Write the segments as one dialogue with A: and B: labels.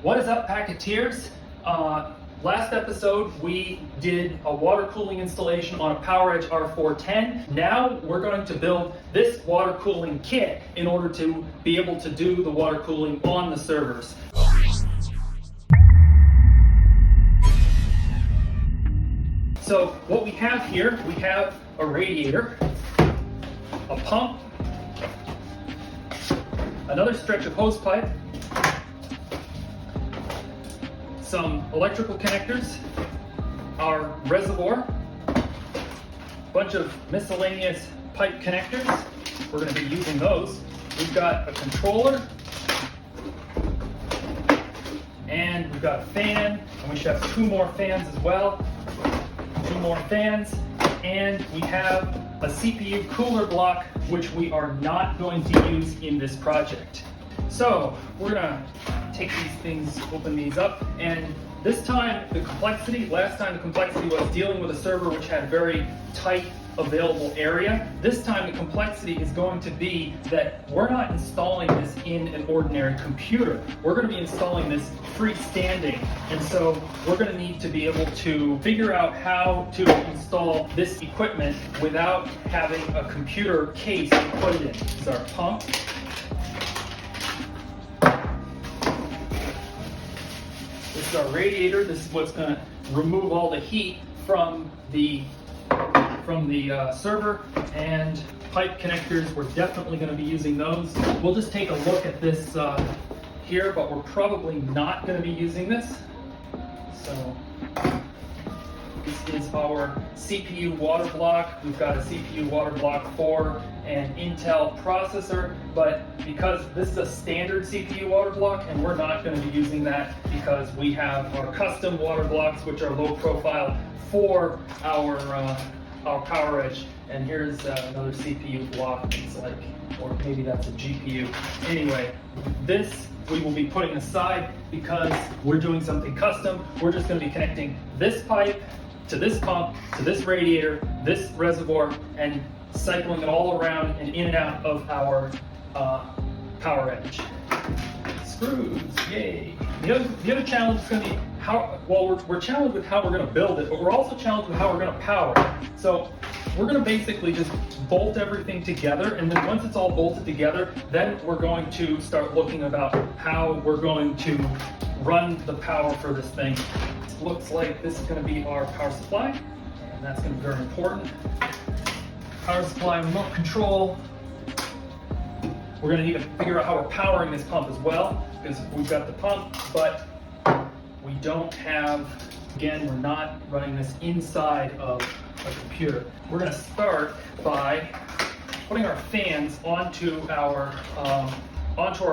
A: What is up, Packeteers? Last episode we did a water cooling installation on a PowerEdge R410. Now we're going to build this water cooling kit in order to be able to do the water cooling on the servers. So what we have here, we have a radiator, a pump, another stretch of hose pipe, some electrical connectors, our reservoir, a bunch of miscellaneous pipe connectors. We're going to be using those. We've got a controller, and we've got a fan, and we should have 2 more fans as well. 2 more fans, and we have a CPU cooler block, which we are not going to use in this project. So we're gonna take these things, open these up, and this time the complexity, last time the complexity was dealing with a server which had very tight available area. This time the complexity is going to be that we're not installing this in an ordinary computer. We're going to be installing this freestanding, and so we're going to need to be able to figure out how to install this equipment without having a computer case to put it in. This is our pump. This is our radiator. This is what's going to remove all the heat from the server, and pipe connectors, we're definitely going to be using those. We'll just take a look at this here, but we're probably not going to be using this. So this is our CPU water block. We've got a CPU water block for an Intel processor, but because this is a standard CPU water block, and we're not going to be using that because we have our custom water blocks, which are low profile for our PowerEdge. And here's another CPU block. It's like, or maybe that's a GPU. Anyway, this we will be putting aside because we're doing something custom. We're just going to be connecting this pipe to this pump, to this radiator, this reservoir, and cycling it all around and in and out of our PowerEdge. Screws, yay! The other challenge is going to be how, well, we're challenged with how we're going to build it, but we're also challenged with how we're going to power it. So we're going to basically just bolt everything together, and then once it's all bolted together, then we're going to start looking about how we're going to run the power for this thing. It looks like this is going to be our power supply, and that's going to be very important. Power supply, remote control. We're going to need to figure out how we're powering this pump as well, because we've got the pump, but we don't have, again, we're not running this inside of a computer. We're going to start by putting our fans onto our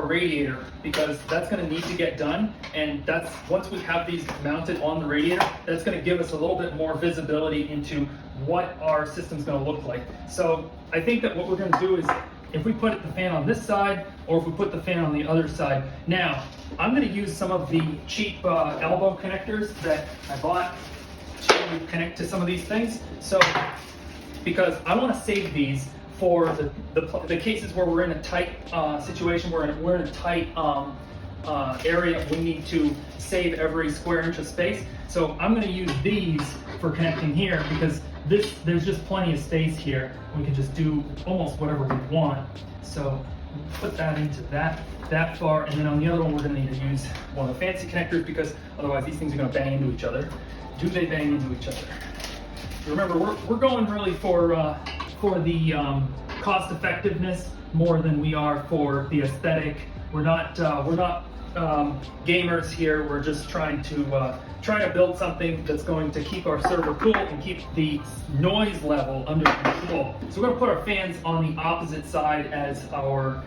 A: radiator, because that's going to need to get done, and that's, once we have these mounted on the radiator, that's going to give us a little bit more visibility into what our system's going to look like. So I think that what we're going to do is, if we put the fan on this side, or if we put the fan on the other side. Now, I'm going to use some of the cheap elbow connectors that I bought to connect to some of these things. So, because I want to save these for the cases where we're in a tight situation, we're in a tight area, we need to save every square inch of space. So I'm going to use these for connecting here, because there's just plenty of space here. We can just do almost whatever we want. So put that into that far, and then on the other one we're going to need to use one of the fancy connectors, because otherwise these things are going to bang into each other. Do they bang into each other? Remember, we're going really for the cost effectiveness more than we are for the aesthetic. We're not gamers here. We're just trying to build something that's going to keep our server cool and keep the noise level under control. So we're going to put our fans on the opposite side as our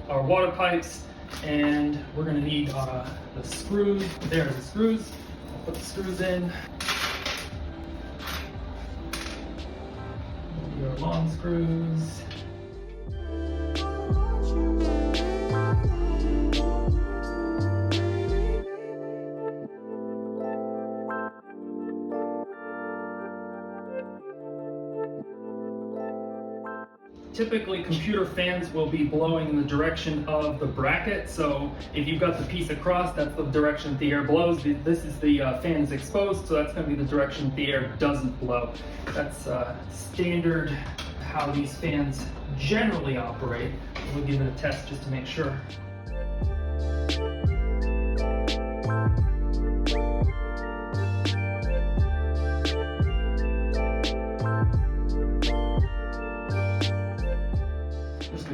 A: water pipes, and we're going to need the screws. There's the screws. I'll put the screws in. Your long screws. typically computer fans will be blowing in the direction of the bracket. So if you've got the piece across, that's the direction the air blows. This is the fan is exposed, so that's going to be the direction the air doesn't blow. That's standard how these fans generally operate. We'll give it a test just to make sure.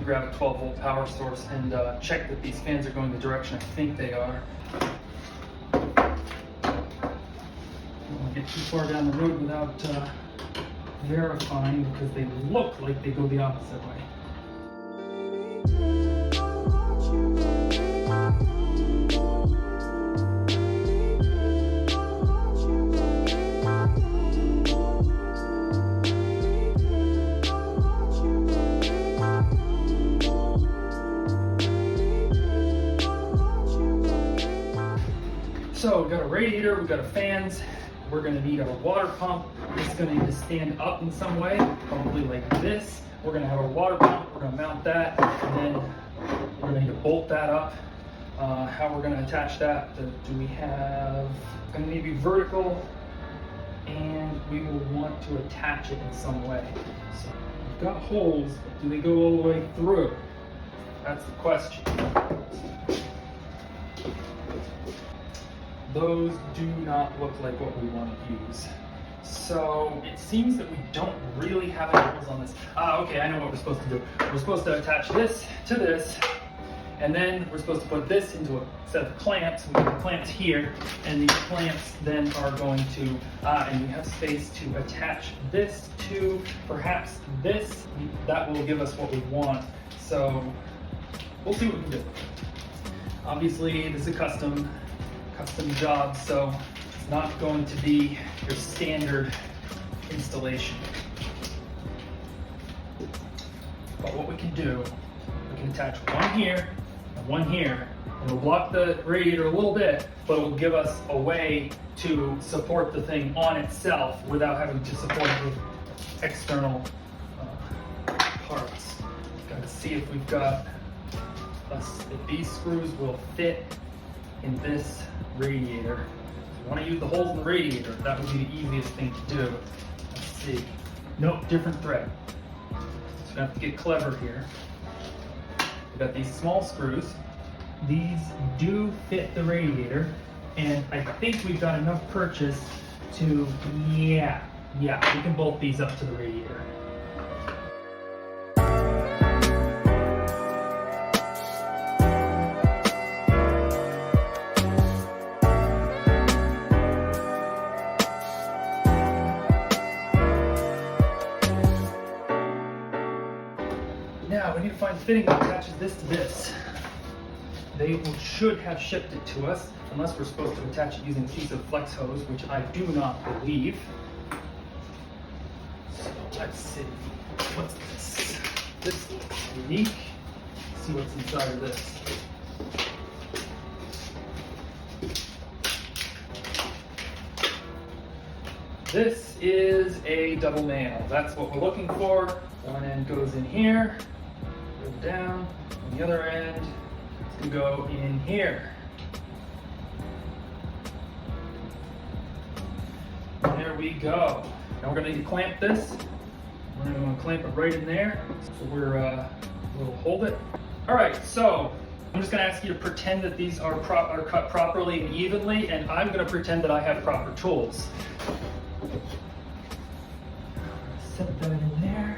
A: Grab a 12-volt power source and check that these fans are going the direction I think they are. I don't want to get too far down the road without verifying, because they look like they go the opposite way. So we've got a radiator, we've got a fans, we're going to need our water pump. It's going to need to stand up in some way, probably like this. We're going to have our water pump, we're going to mount that, and then we're going to need to bolt that up. How we're going to attach that, do we have, it's going to need to be vertical, and we will want to attach it in some way. So we've got holes, but do they go all the way through? That's the question. Those do not look like what we want to use. So it seems that we don't really have any holes on this. Okay, I know what we're supposed to do. We're supposed to attach this to this, and then we're supposed to put this into a set of clamps. We have clamps here, and these clamps then are going to, and we have space to attach this to perhaps this. That will give us what we want. So we'll see what we can do. Obviously, this is a custom job, so it's not going to be your standard installation. But what we can do, we can attach one here and one here, and it'll block the radiator a little bit, but it will give us a way to support the thing on itself without having to support it with external parts. Got to see if we've got if these screws will fit in this radiator. If you want to use the holes in the radiator, that would be the easiest thing to do. Let's see. Nope, different thread. So we have to get clever here. We've got these small screws. These do fit the radiator, and I think we've got enough purchase to, yeah, we can bolt these up to the radiator. Now we need to find the fitting that attaches this to this. They should have shipped it to us, unless we're supposed to attach it using a piece of flex hose, which I do not believe. So let's see. What's this? This looks unique. Let's see what's inside of this. This is a double nail. That's what we're looking for. One end goes in here. Down, on the other end, it's going to go in here. There we go. Now we're going to need to clamp this. We're going to clamp it right in there. So we'll hold it. All right, so I'm just going to ask you to pretend that these are cut properly and evenly, and I'm going to pretend that I have proper tools. Set that in there.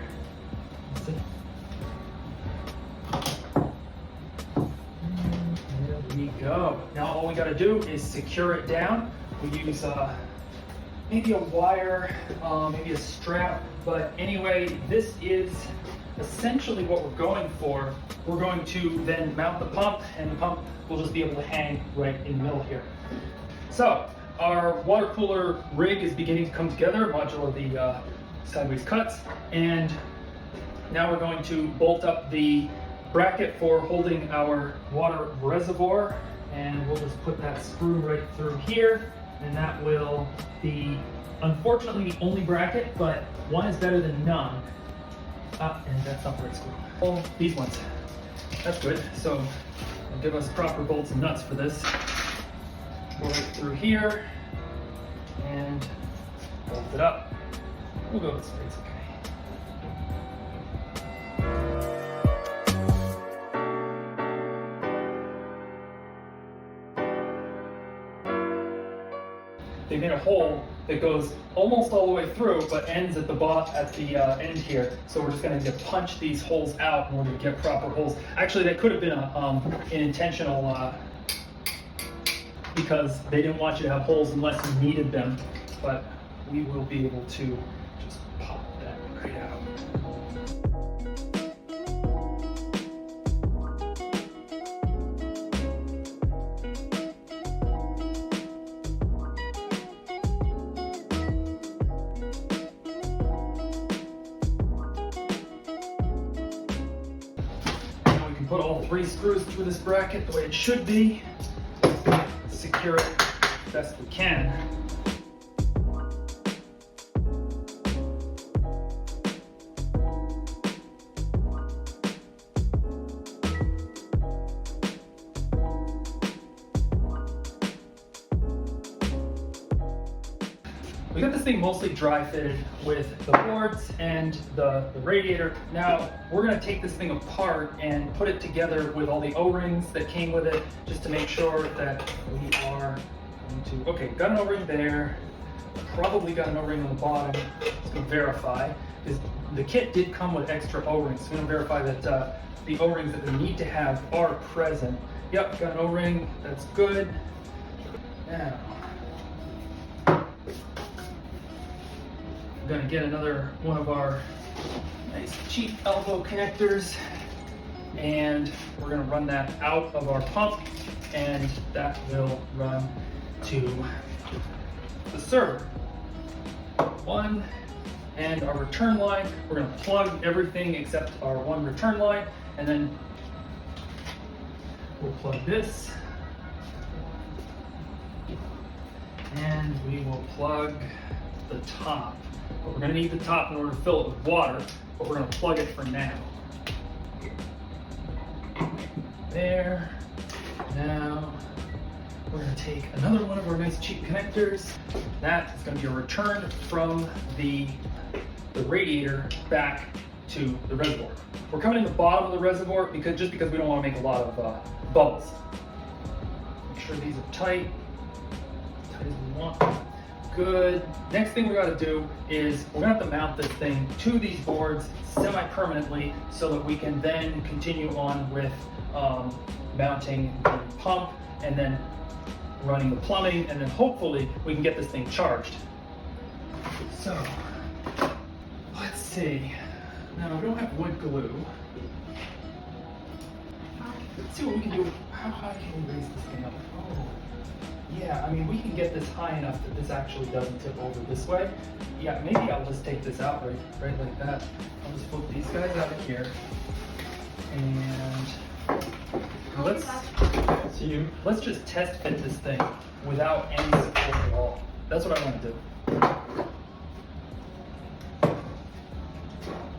A: Go. Now all we got to do is secure it down. We use maybe a wire, maybe a strap, but anyway, this is essentially what we're going for. We're going to then mount the pump, and the pump will just be able to hang right in the middle here. So our water cooler rig is beginning to come together, module of the sideways cuts, and now we're going to bolt up the bracket for holding our water reservoir, and we'll just put that screw right through here, and that will be unfortunately the only bracket, but one is better than none. And that's not the right screw. Oh, these ones. That's good. So it'll give us proper bolts and nuts for this. Go right through here and bolt it up. We'll go this way, it's okay. They made a hole that goes almost all the way through, but ends at the end here. So we're just going to punch these holes out in order to get proper holes. Actually, that could have been an intentional, because they didn't want you to have holes unless you needed them. But we will be able to just pop that right out. Put all 3 screws through this bracket the way it should be. Secure it best we can. We got this thing mostly dry fitted with the boards and the radiator. Now we're gonna take this thing apart and put it together with all the O-rings that came with it, just to make sure that we are going to, okay, got an O-ring there, probably got an O-ring on the bottom. Let's go verify, because the kit did come with extra O-rings. So we're gonna verify that the O-rings that we need to have are present. Yep, got an O-ring, that's good. Now, we're going to get another one of our nice cheap elbow connectors, and we're going to run that out of our pump, and that will run to the server. One, and our return line, we're going to plug everything except our one return line, and then we'll plug this, and we will plug the top. But we're going to need the top in order to fill it with water, but we're going to plug it for now. There. Now we're going to take another one of our nice cheap connectors. That is going to be a return from the radiator back to the reservoir. We're coming in the bottom of the reservoir because we don't want to make a lot of bubbles. Make sure these are tight as we want. Good. Next thing we got to do is we're going to have to mount this thing to these boards semi-permanently so that we can then continue on with mounting the pump and then running the plumbing, and then hopefully we can get this thing charged. So let's see. Now we don't have wood glue. Let's see what we can do. How high can we raise this thing up? Oh. Yeah, I mean, we can get this high enough that this actually doesn't tip over this way. Yeah, maybe I'll just take this out right like that. I'll just flip these guys out of here. And let's just test fit this thing without any support at all. That's what I want to do.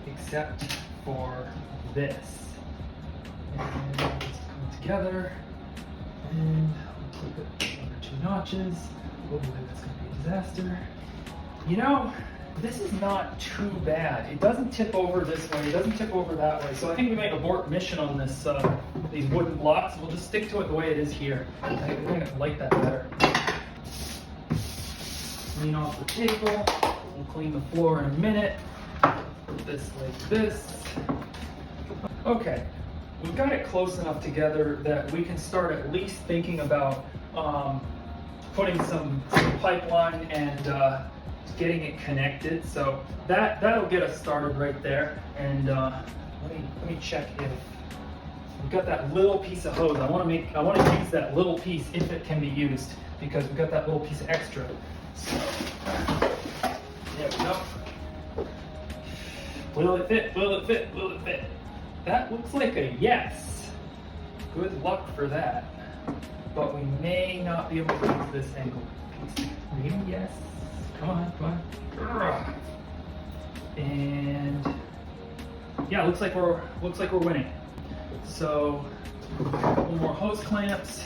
A: Except for this. And let's come together. And I'll clip it. 2 notches. Hopefully that's going to be a disaster. You know, this is not too bad. It doesn't tip over this way. It doesn't tip over that way. So I think we might abort mission on this these wooden blocks. We'll just stick to it the way it is here. I think I like that better. Clean off the table. We'll clean the floor in a minute. Put this like this. Okay. We've got it close enough together that we can start at least thinking about putting some pipeline and getting it connected. So that'll get us started right there. And let me check if we've got that little piece of hose. I want to use that little piece if it can be used, because we've got that little piece of extra. So there we go. Will it fit? Will it fit? Will it fit? That looks like a yes. Good luck for that. But we may not be able to use this angle piece. Maybe yes. Come on, come on. And yeah, looks like we're winning. So a couple more hose clamps.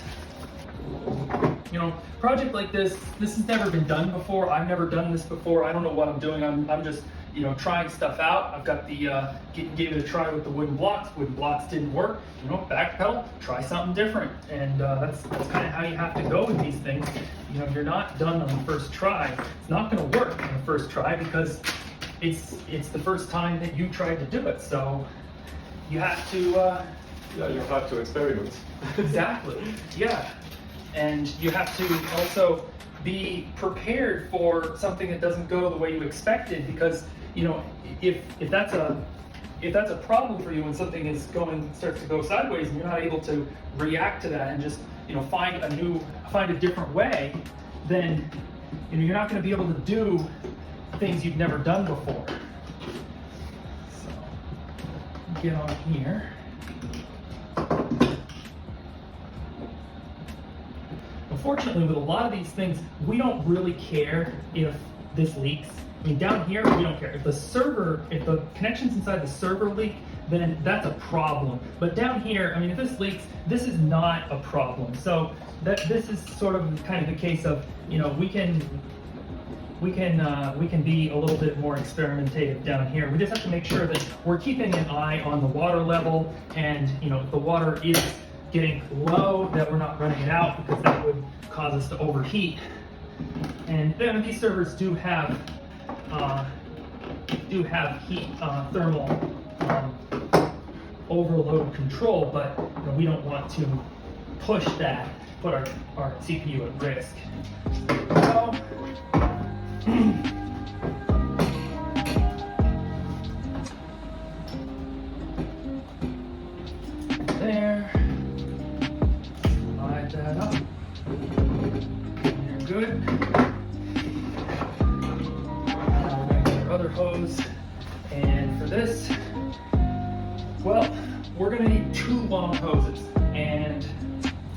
A: You know, project like this has never been done before. I've never done this before. I don't know what I'm doing. I'm just, you know, trying stuff out. I've got the, gave it a try with the wooden blocks. Wooden blocks didn't work. You know, backpedal, try something different. And that's kind of how you have to go with these things. You know, you're not done on the first try. It's not going to work on the first try because it's the first time that you tried to do it. So you have to...
B: yeah, you have to experiment.
A: Exactly, yeah. And you have to also be prepared for something that doesn't go the way you expected, because, you know, if that's a problem for you when something starts to go sideways and you're not able to react to that and just, you know, find a different way, then, you know, you're not going to be able to do things you've never done before. So get on here. Unfortunately, with a lot of these things, we don't really care if this leaks. I mean, down here, we don't care. If the connections inside the server leak, then that's a problem. But down here, I mean, if this leaks, this is not a problem. So this is sort of kind of the case of, you know, we can be a little bit more experimentative down here. We just have to make sure that we're keeping an eye on the water level, and, you know, if the water is getting low, that we're not running it out, because that would cause us to overheat. And then these servers do have heat thermal overload control, but, you know, we don't want to push that, put our CPU at risk. So, there. Slide that up. You're good. Now we're going to get our other hose. And for this, well, we're going to need 2 long hoses. And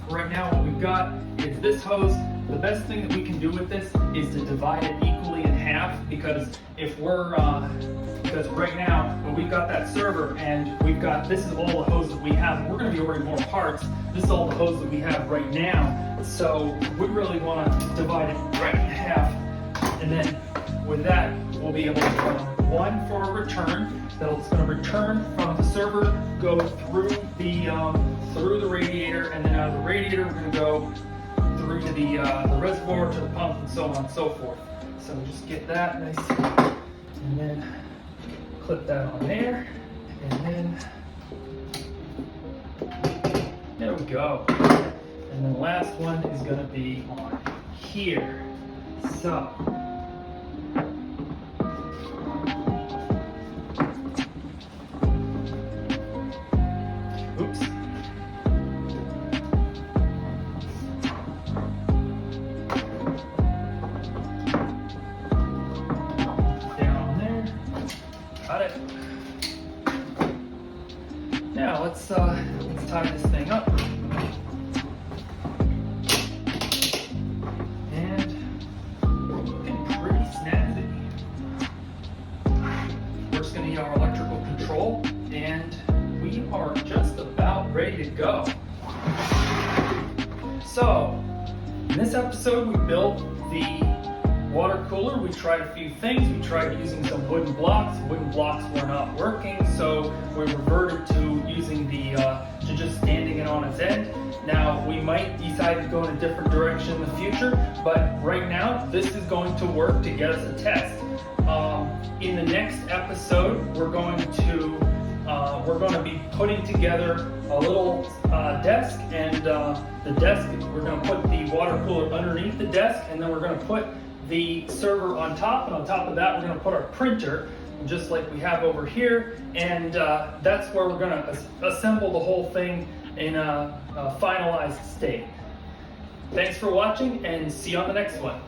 A: right now what we've got is this hose. The best thing that we can do with this is to divide it equally in half, because if we're, because right now, when we've got that server and we've got, this is all the hose that we have, we're going to be ordering more parts. This is all the hose that we have right now. So we really want to divide it right in half. And then with that, we'll be able to run one for a return. That's going to return from the server, go through the radiator, and then out of the radiator, we're going to go through to the reservoir, to the pump, and so on and so forth. So just get that nice, and then clip that on there, and then there we go. And then the last one is going to be on here. So oops. Down there. Got it. Now let's tie this thing up. And we're looking pretty snazzy. We're just going to need our electrical control, and we are just about ready to go. So, in this episode, we built the water cooler. We tried a few things. We tried using some wooden blocks. Wooden blocks were not working, so we reverted to using to just standing it on its end. Now, we might decide to go in a different direction in the future, but right now, this is going to work to get us a test. In the next episode, we're going to be putting together a little desk, and the desk, we're going to put the water cooler underneath the desk, and then we're going to put the server on top, and on top of that, we're going to put our printer, just like we have over here, and that's where we're going to assemble the whole thing in a finalized state. Thanks for watching, and see you on the next one.